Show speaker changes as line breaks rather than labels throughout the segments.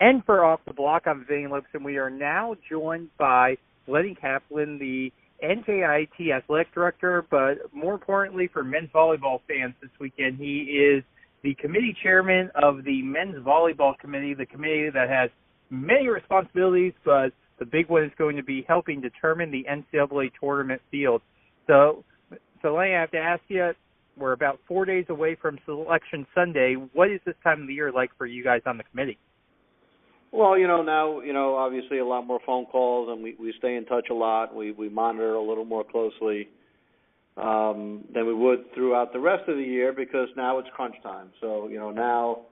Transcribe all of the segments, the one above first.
And for Off the Block, I'm Vinny Lipson. We are now joined by Lenny Kaplan, the NCAA Athletic Director, but more importantly for men's volleyball fans this weekend, he is the committee chairman of the Men's Volleyball Committee, the committee that has many responsibilities, but the big one is going to be helping determine the NCAA tournament field. So Lenny, I have to ask you, we're about 4 days away from Selection Sunday. What is this time of the year like for you guys on the committee?
Well, now, obviously a lot more phone calls, and we stay in touch a lot. We monitor a little more closely than we would throughout the rest of the year because now it's crunch time. So, now,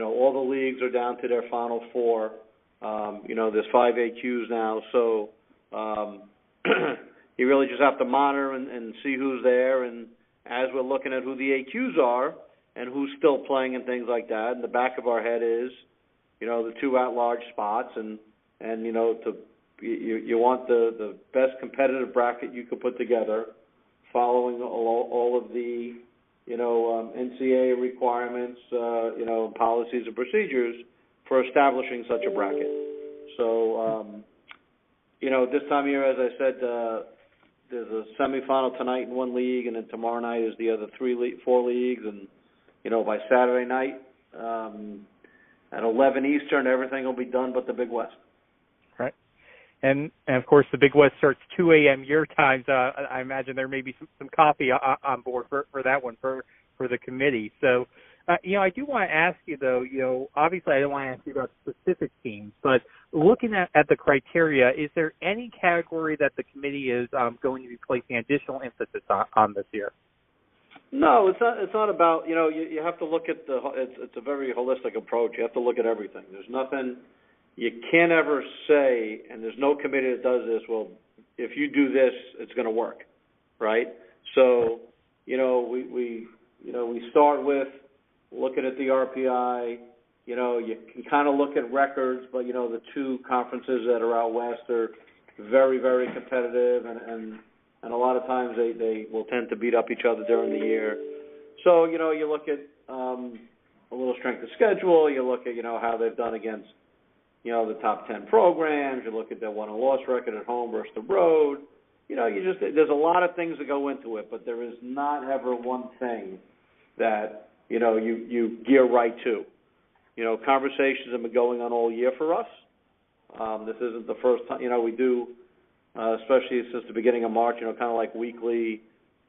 all the leagues are down to their Final Four. There's 5 AQs now. So you really just have to monitor and see who's there. And as we're looking at who the AQs are and who's still playing and things like that, in the back of our head is, the 2 at-large spots, and you want the best competitive bracket you could put together, following all of the NCAA requirements, policies and procedures for establishing such a bracket. So, this time of year, as I said, there's a semifinal tonight in one league, and then tomorrow night is the other 4 leagues, and by Saturday night. At 11 Eastern, everything will be done but the Big West.
Right. And of course, the Big West starts 2 a.m. your time. I imagine there may be some coffee on board for that one for the committee. So, I do want to ask you, though, obviously I don't want to ask you about specific teams, but looking at the criteria, is there any category that the committee is going to be placing additional emphasis on this year?
No, it's not. It's not about you have to look at it's a very holistic approach. You have to look at everything. There's nothing you can't ever say, and there's no committee that does this. Well, if you do this, it's going to work, right? So we start with looking at the RPI. You can kind of look at records, but the 2 conferences that are out west are very, very competitive, and a lot of times they will tend to beat up each other during the year. So, you look at a little strength of schedule. You look at, how they've done against, the top 10 programs. You look at their won and loss record at home versus the road. There's a lot of things that go into it, but there is not ever one thing that, you gear right to. Conversations have been going on all year for us. This isn't the first time, we do, especially since the beginning of March, kind of like weekly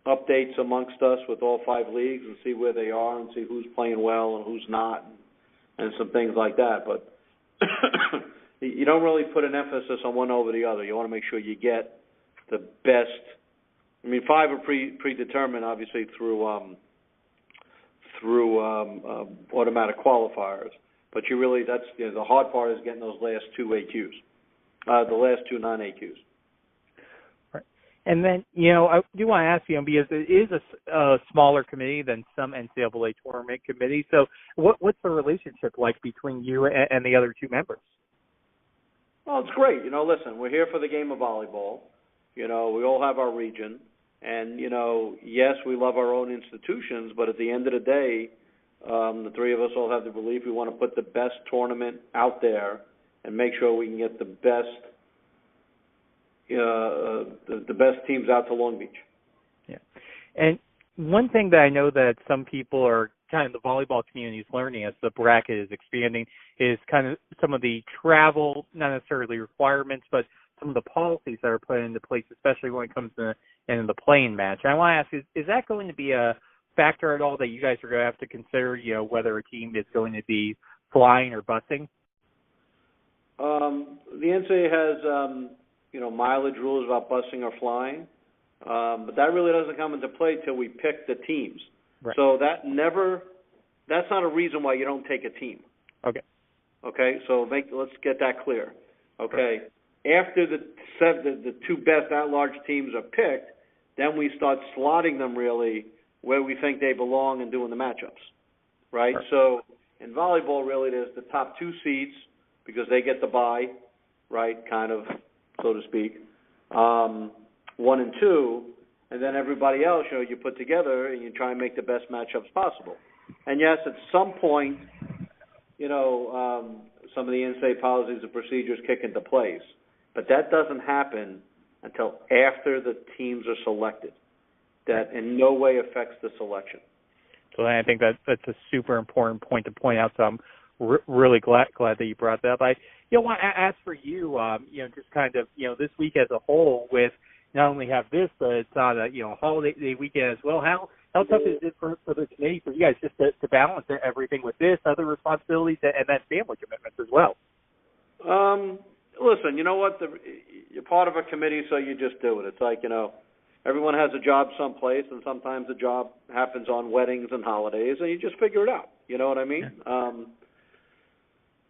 updates amongst us with all 5 leagues and see where they are and see who's playing well and who's not and some things like that. But you don't really put an emphasis on one over the other. You want to make sure you get the best. 5 are predetermined, obviously, through automatic qualifiers. But that's the hard part is getting those last 2 AQs, the last 2 non-AQs.
And then, I do want to ask you, because it is a smaller committee than some NCAA tournament committees. So what's the relationship like between you and the other 2 members?
Well, it's great. Listen, we're here for the game of volleyball. We all have our region. And, yes, we love our own institutions, but at the end of the day, the 3 of us all have the belief we want to put the best tournament out there and make sure we can get the best the best teams out to Long Beach.
Yeah. And one thing that I know that some people are kind of the volleyball community is learning as the bracket is expanding is kind of some of the travel, not necessarily requirements, but some of the policies that are put into place, especially when it comes to in the playing match. And I want to ask, is that going to be a factor at all that you guys are going to have to consider, whether a team is going to be flying or busing?
The NCAA has mileage rules about busing or flying, but that really doesn't come into play till we pick the teams.
Right.
So that's not a reason why you don't take a team.
Okay.
Okay, so let's get that clear. Okay, right. After the 2 best at-large teams are picked, then we start slotting them really where we think they belong and doing the matchups, right? So in volleyball, really, there's the top 2 seeds because they get the bye, right, kind of, so to speak, 1 and 2, and then everybody else, you put together and you try and make the best matchups possible. And yes, at some point, some of the NCAA policies and procedures kick into place. But that doesn't happen until after the teams are selected. That in no way affects the selection.
So I think that's a super important point to point out. So I'm really glad that you brought that up. I want to ask for you, just kind of, this week as a whole, with not only have this, but it's on a holiday weekend as well. How tough is it for the committee, for you guys, just to balance everything with this, other responsibilities, and then family commitments as well?
Listen, you know what? You're part of a committee, so you just do it. It's like, everyone has a job someplace, and sometimes the job happens on weddings and holidays, and you just figure it out. You know what I mean?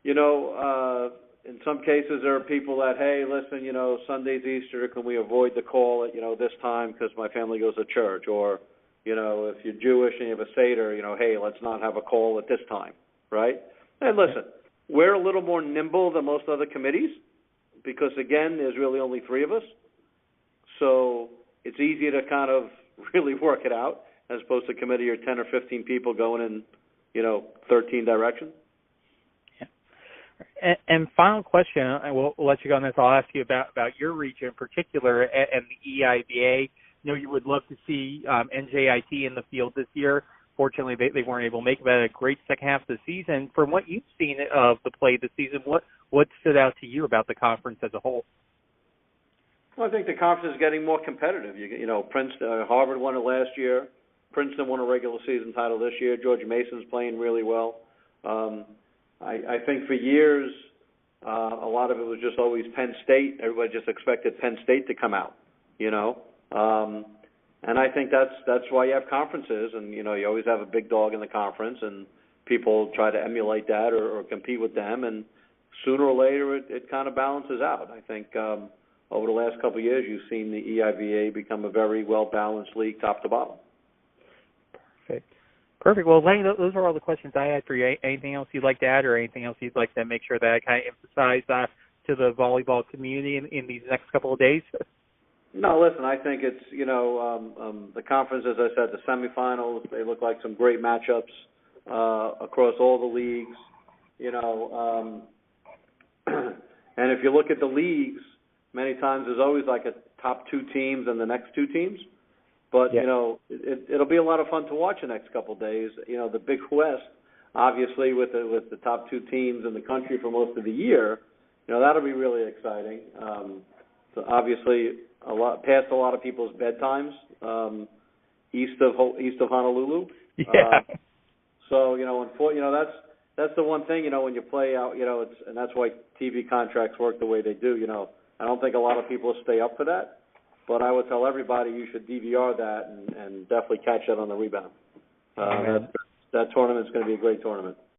Yeah.
In some cases there are people that, hey, listen, Sunday's Easter, can we avoid the call at, this time because my family goes to church? Or, if you're Jewish and you have a Seder, hey, let's not have a call at this time, right? And listen, we're a little more nimble than most other committees because, again, there's really only 3 of us. So it's easier to kind of really work it out as opposed to a committee or 10 or 15 people going in, 13 directions.
And final question, and we'll let you go on this. I'll ask you about your region in particular and the EIVA. You would love to see NJIT in the field this year. Fortunately, they weren't able to make it. But a great second half of the season. From what you've seen of the play this season, what stood out to you about the conference as a whole?
Well, I think the conference is getting more competitive. Princeton, Harvard won it last year. Princeton won a regular season title this year. George Mason's playing really well. I think for years, a lot of it was just always Penn State. Everybody just expected Penn State to come out, and I think that's why you have conferences, and you always have a big dog in the conference, and people try to emulate that or compete with them, and sooner or later it kind of balances out. I think over the last couple of years, you've seen the EIVA become a very well-balanced league, top to bottom.
Perfect. Well, Lenny, those are all the questions I had for you. Anything else you'd like to add, or anything else you'd like to make sure that I kind of emphasize to the volleyball community in these next couple of days?
No, listen, I think it's, the conference, as I said, the semifinals, they look like some great matchups across all the leagues, and if you look at the leagues, many times there's always like a top 2 teams and the next 2 teams. But, it'll be a lot of fun to watch the next couple of days. The Big West, obviously, with the top 2 teams in the country for most of the year, that'll be really exciting. So obviously, past a lot of people's bedtimes, east of Honolulu.
Yeah.
So, that's the one thing, when you play out, and that's why TV contracts work the way they do. I don't think a lot of people stay up for that. But I would tell everybody you should DVR that and definitely catch that on the rebound. That tournament's going to be a great tournament.